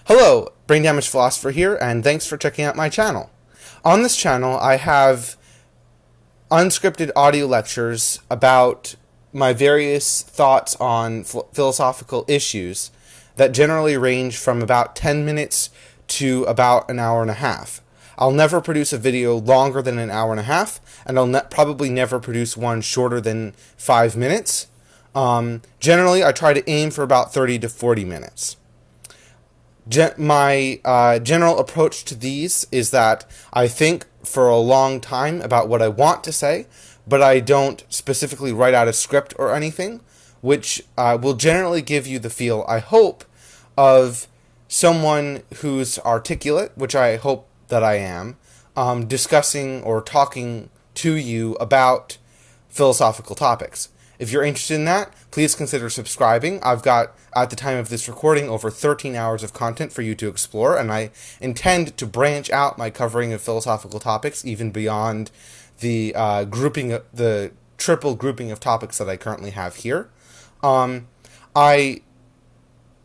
Hello, Brain Damage Philosopher here, and thanks for checking out my channel. On this channel, I have unscripted audio lectures about my various thoughts on philosophical issues that generally range from about 10 minutes to about an hour and a half. I'll never produce a video longer than an hour and a half, and I'll probably never produce one shorter than 5 minutes. Generally, I try to aim for about 30 to 40 minutes. My general approach to these is that I think for a long time about what I want to say, but I don't specifically write out a script or anything, which will generally give you the feel, I hope, of someone who's articulate, which I hope that I am, discussing or talking to you about philosophical topics. If you're interested in that, please consider subscribing. I've got, at the time of this recording, over 13 hours of content for you to explore, and I intend to branch out my covering of philosophical topics even beyond the the triple grouping of topics that I currently have here. I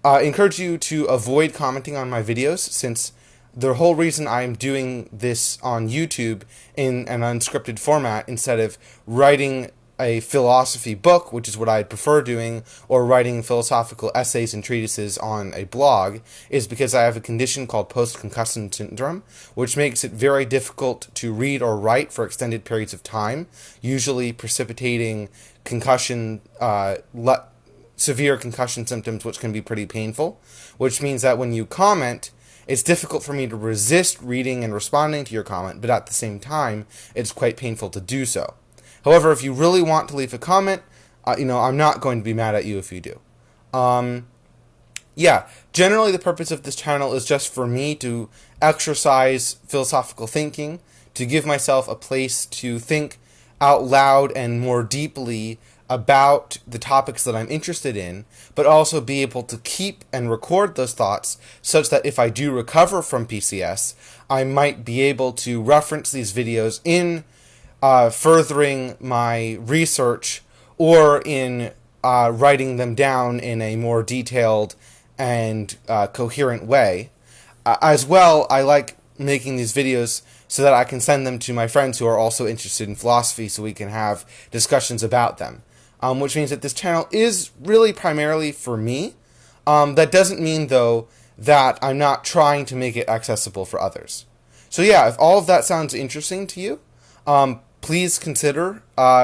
encourage you to avoid commenting on my videos, since the whole reason I'm doing this on YouTube in an unscripted format instead of writing a philosophy book, which is what I'd prefer doing, or writing philosophical essays and treatises on a blog, is because I have a condition called post-concussion syndrome, which makes it very difficult to read or write for extended periods of time, usually precipitating concussion, severe concussion symptoms, which can be pretty painful, which means that when you comment, it's difficult for me to resist reading and responding to your comment, but at the same time, it's quite painful to do so. However, if you really want to leave a comment, I'm not going to be mad at you if you do. Generally the purpose of this channel is just for me to exercise philosophical thinking, to give myself a place to think out loud and more deeply about the topics that I'm interested in, but also be able to keep and record those thoughts such that if I do recover from PCS, I might be able to reference these videos in furthering my research, or in writing them down in a more detailed and coherent way. As well, I like making these videos so that I can send them to my friends who are also interested in philosophy, so we can have discussions about them. Which means that this channel is really primarily for me. That doesn't mean, though, that I'm not trying to make it accessible for others. So yeah, if all of that sounds interesting to you, please consider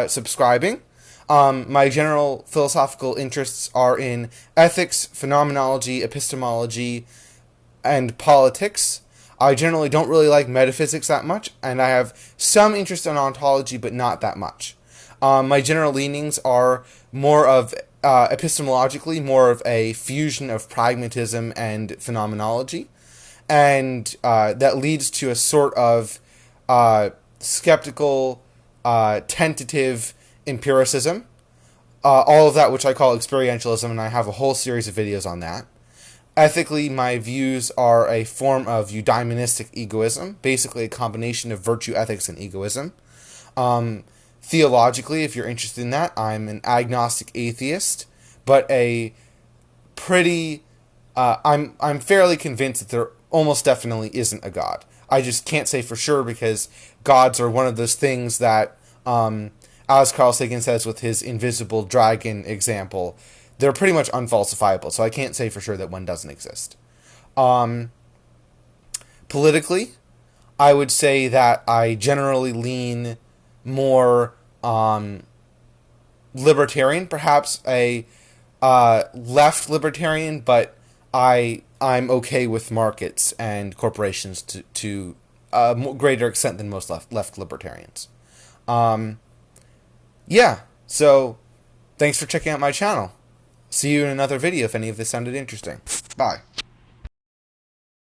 subscribing. My general philosophical interests are in ethics, phenomenology, epistemology, and politics. I generally don't really like metaphysics that much, and I have some interest in ontology, but not that much. My general leanings are more of, epistemologically, more of a fusion of pragmatism and phenomenology, and that leads to a sort of skeptical, tentative empiricism, all of that which I call experientialism, and I have a whole series of videos on that. Ethically, my views are a form of eudaimonistic egoism, basically a combination of virtue ethics and egoism. Theologically, if you're interested in that, I'm an agnostic atheist, but a pretty, I'm fairly convinced that there almost definitely isn't a God. I just can't say for sure, because gods are one of those things that, as Carl Sagan says with his invisible dragon example, they're pretty much unfalsifiable, so I can't say for sure that one doesn't exist. Politically, I would say that I generally lean more libertarian, perhaps a left libertarian, but I'm okay with markets and corporations to a greater extent than most left libertarians. So thanks for checking out my channel. See you in another video if any of this sounded interesting. Bye.